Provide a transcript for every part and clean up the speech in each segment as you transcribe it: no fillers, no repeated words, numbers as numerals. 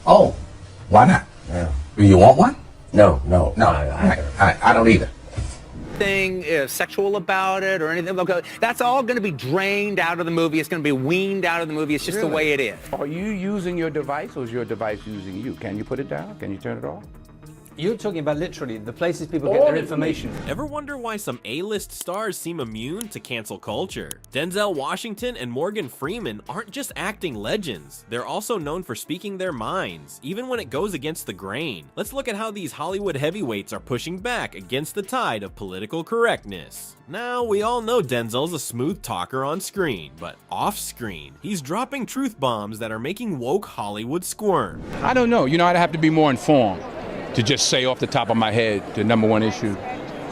Oh, why not? Yeah. Do you want one? No. I don't either. Thing sexual about it or anything. That's all going to be drained out of the movie. It's going to be weaned out of the movie. It's just the way it is. Are you using your device, or is your device using you? Can you put it down? Can you turn it off? You're talking about literally the places people get their information. Ever wonder why some A-list stars seem immune to cancel culture? Denzel Washington and Morgan Freeman aren't just acting legends. They're also known for speaking their minds, even when it goes against the grain. Let's look at how these Hollywood heavyweights are pushing back against the tide of political correctness. Now, we all know Denzel's a smooth talker on screen, but off-screen, he's dropping truth bombs that are making woke Hollywood squirm. I don't know. I'd have to be more informed to just say off the top of my head the number one issue.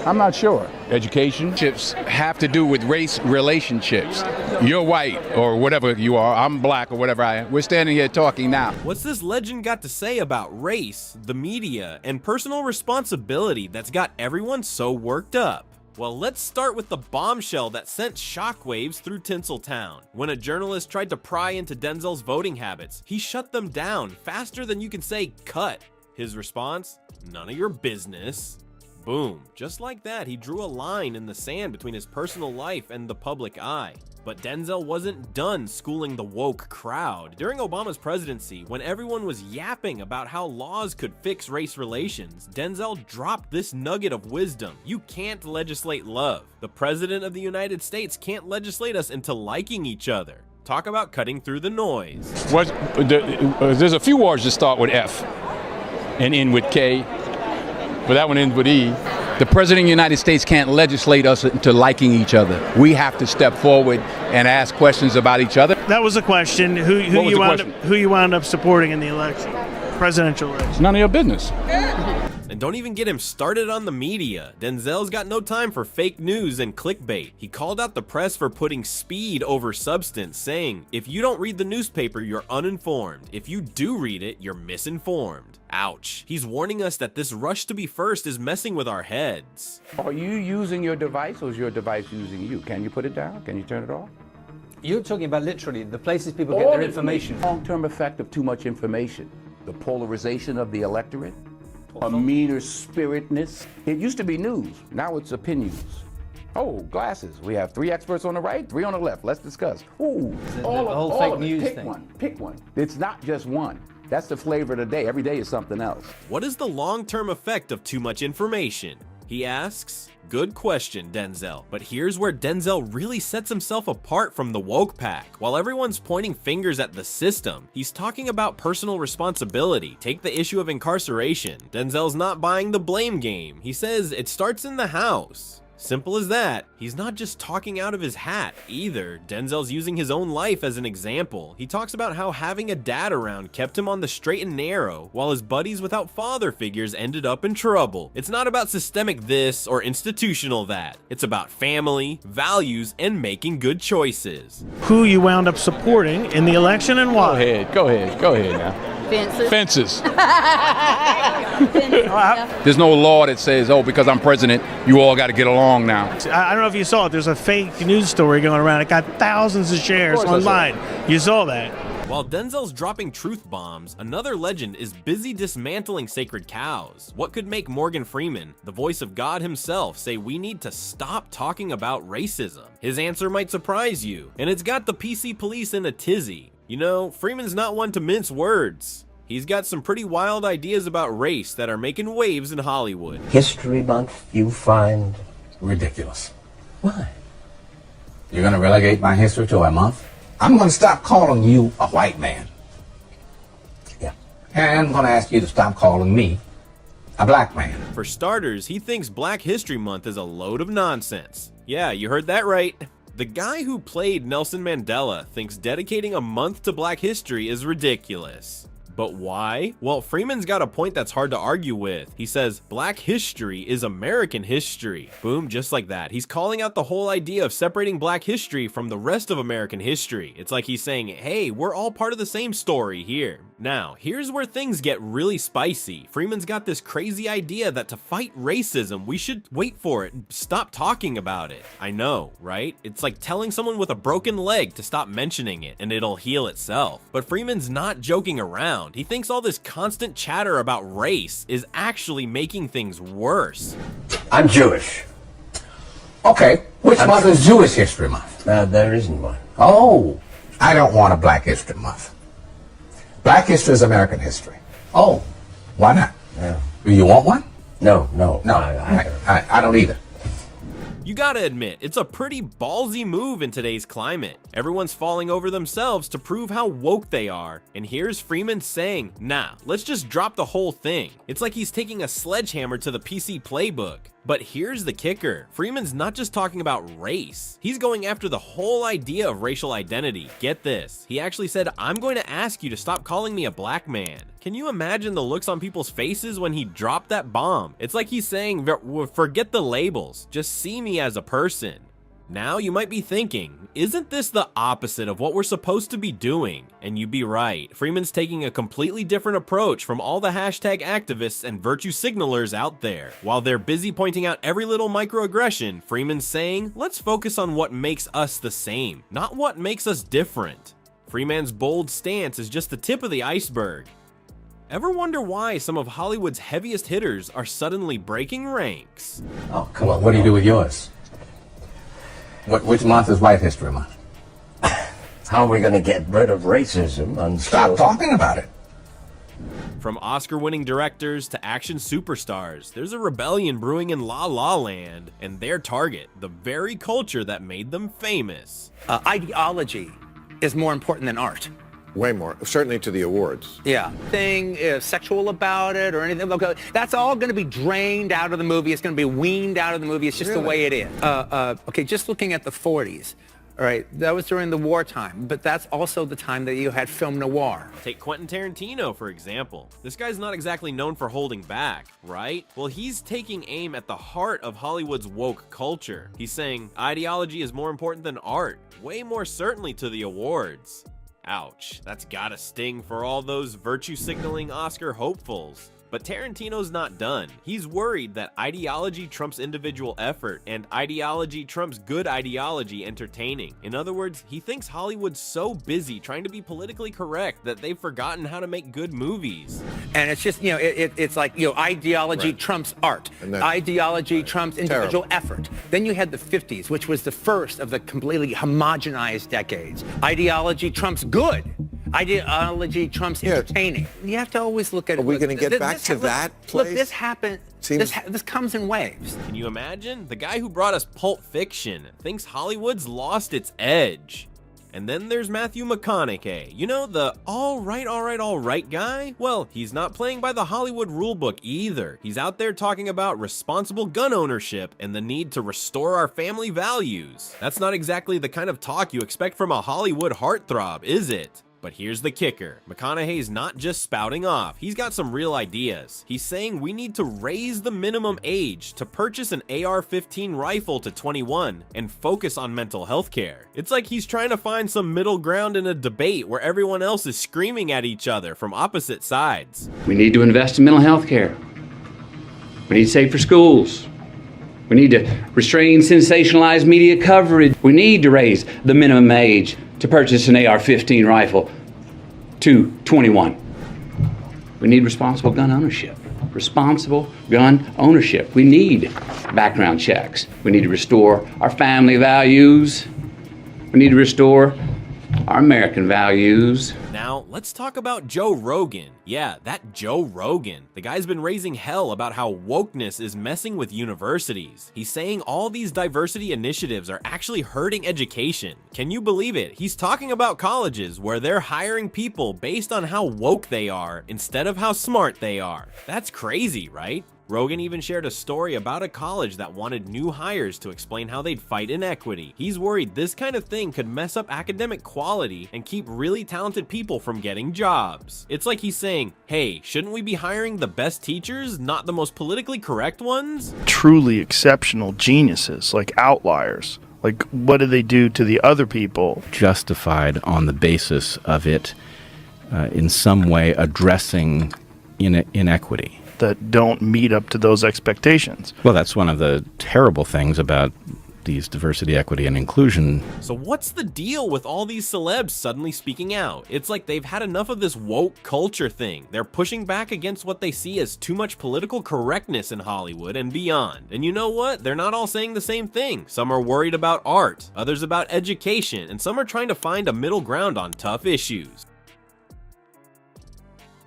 I'm not sure. Education have to do with race relationships. You're white or whatever you are, I'm black or whatever I am. We're standing here talking now. What's this legend got to say about race, the media, and personal responsibility that's got everyone so worked up? Well, let's start with the bombshell that sent shockwaves through Tinseltown. When a journalist tried to pry into Denzel's voting habits, he shut them down faster than you can say cut. His response? None of your business. Boom. Just like that, he drew a line in the sand between his personal life and the public eye. But Denzel wasn't done schooling the woke crowd. During Obama's presidency, when everyone was yapping about how laws could fix race relations, Denzel dropped this nugget of wisdom. You can't legislate love. The President of the United States can't legislate us into liking each other. Talk about cutting through the noise. There's a few words that start with F and end with K, but that one ends with E. The President of the United States can't legislate us into liking each other. We have to step forward and ask questions about each other. That was a question. Who you wound up supporting in the election, presidential election? It's none of your business. And don't even get him started on the media. Denzel's got no time for fake news and clickbait. He called out the press for putting speed over substance, saying, if you don't read the newspaper, you're uninformed. If you do read it, you're misinformed. Ouch. He's warning us that this rush to be first is messing with our heads. Are you using your device, or is your device using you? Can you put it down? Can you turn it off? You're talking about literally the places people get their information. Long-term effect of too much information. The polarization of the electorate. A meaner spiritedness. It used to be news. Now it's opinions. Oh, glasses. We have 3 experts on the right, 3 on the left. Let's discuss. Ooh, the whole fake news pick thing. Pick one. It's not just one. That's the flavor of the day. Every day is something else. What is the long-term effect of too much information? He asks. Good question, Denzel. But here's where Denzel really sets himself apart from the woke pack. While everyone's pointing fingers at the system, he's talking about personal responsibility. Take the issue of incarceration. Denzel's not buying the blame game. He says it starts in the house. Simple as that. He's not just talking out of his hat either. Denzel's using his own life as an example. He talks about how having a dad around kept him on the straight and narrow, while his buddies without father figures ended up in trouble. It's not about systemic this or institutional that. It's about family, values, and making good choices. Who you wound up supporting in the election and why? Go ahead now. Fences. There's no law that says, oh, because I'm president, you all got to get along now. I don't know if you saw it. There's a fake news story going around. It got thousands of shares online. You saw that. While Denzel's dropping truth bombs, another legend is busy dismantling sacred cows. What could make Morgan Freeman, the voice of God himself, say we need to stop talking about racism? His answer might surprise you, and it's got the PC police in a tizzy. You know, Freeman's not one to mince words. He's got some pretty wild ideas about race that are making waves in Hollywood. History Month you find Ridiculous. why? You're going to relegate my history to a month? I'm going to stop calling you a white man. Yeah. And I'm going to ask you to stop calling me a black man. For starters, he thinks Black History Month is a load of nonsense. Yeah, you heard that right. The guy who played Nelson Mandela thinks dedicating a month to Black history is ridiculous. But why? Well, Freeman's got a point that's hard to argue with. He says, Black history is American history. Boom, just like that. He's calling out the whole idea of separating Black history from the rest of American history. It's like he's saying, hey, we're all part of the same story here. Now, here's where things get really spicy. Freeman's got this crazy idea that to fight racism, we should wait for it and stop talking about it. I know, right? It's like telling someone with a broken leg to stop mentioning it and it'll heal itself. But Freeman's not joking around. around. He thinks all this constant chatter about race is actually making things worse. I'm Jewish. Okay, which month is Jewish History Month? There isn't one. Oh, I don't want a Black History Month. Black history is American history. Oh, why not? Yeah. Do you want one? No. No, I don't either. You gotta admit, it's a pretty ballsy move in today's climate. Everyone's falling over themselves to prove how woke they are. And here's Freeman saying, nah, let's just drop the whole thing. It's like he's taking a sledgehammer to the PC playbook. But here's the kicker. Freeman's not just talking about race. He's going after the whole idea of racial identity. Get this. He actually said, I'm going to ask you to stop calling me a black man. Can you imagine the looks on people's faces when he dropped that bomb? It's like he's saying, forget the labels. Just see me as a person. Now you might be thinking, isn't this the opposite of what we're supposed to be doing? And you'd be right. Freeman's taking a completely different approach from all the hashtag activists and virtue signalers out there. While they're busy pointing out every little microaggression, Freeman's saying, let's focus on what makes us the same, not what makes us different. Freeman's bold stance is just the tip of the iceberg. Ever wonder why some of Hollywood's heaviest hitters are suddenly breaking ranks? Oh, come on. What do you do with yours? Which month is White History Month? How are we going to get rid of racism until... Stop talking about it. From Oscar-winning directors to action superstars, there's a rebellion brewing in La La Land, and their target, the very culture that made them famous. Ideology is more important than art. Way more, certainly to the awards. Yeah. Thing is sexual about it or anything. That's all going to be drained out of the movie. It's going to be weaned out of the movie. It's just the way it is. Okay, just looking at the 40s. All right, that was during the wartime, but that's also the time that you had film noir. Take Quentin Tarantino, for example. This guy's not exactly known for holding back, right? Well, he's taking aim at the heart of Hollywood's woke culture. He's saying ideology is more important than art, way more certainly to the awards. Ouch, that's gotta sting for all those virtue signaling Oscar hopefuls. But Tarantino's not done. He's worried that ideology trumps individual effort and ideology trumps good ideology entertaining. In other words, he thinks Hollywood's so busy trying to be politically correct that they've forgotten how to make good movies. And it's just, it's like, ideology trumps art. Ideology trumps individual effort. Then you had the 50s, which was the first of the completely homogenized decades. Ideology trumps good. Ideology trumps entertaining. You have to always look at it. Are we going to get back to that place? Look, this happened. This comes in waves. Can you imagine? The guy who brought us Pulp Fiction thinks Hollywood's lost its edge. And then there's Matthew McConaughey. You know, the all right guy? Well, he's not playing by the Hollywood rulebook either. He's out there talking about responsible gun ownership and the need to restore our family values. That's not exactly the kind of talk you expect from a Hollywood heartthrob, is it? But here's the kicker. McConaughey's not just spouting off. He's got some real ideas. He's saying we need to raise the minimum age to purchase an AR-15 rifle to 21 and focus on mental health care. It's like he's trying to find some middle ground in a debate where everyone else is screaming at each other from opposite sides. We need to invest in mental health care. We need safer schools. We need to restrain sensationalized media coverage. We need to raise the minimum age to purchase an AR-15 rifle to 21. We need responsible gun ownership. Responsible gun ownership. We need background checks. We need to restore our family values. We need to restore our American values. Now, let's talk about Joe Rogan. Yeah, that Joe Rogan. The guy's been raising hell about how wokeness is messing with universities. He's saying all these diversity initiatives are actually hurting education. Can you believe it? He's talking about colleges where they're hiring people based on how woke they are instead of how smart they are. That's crazy, right? Rogan even shared a story about a college that wanted new hires to explain how they'd fight inequity. He's worried this kind of thing could mess up academic quality and keep really talented people from getting jobs. It's like he's saying, hey, shouldn't we be hiring the best teachers, not the most politically correct ones? Truly exceptional geniuses, like outliers. Like, what do they do to the other people? Justified on the basis of it in some way addressing inequity. That don't meet up to those expectations. Well, that's one of the terrible things about these diversity, equity, and inclusion. So what's the deal with all these celebs suddenly speaking out? It's like they've had enough of this woke culture thing. They're pushing back against what they see as too much political correctness in Hollywood and beyond. And you know what? They're not all saying the same thing. Some are worried about art, others about education, and some are trying to find a middle ground on tough issues.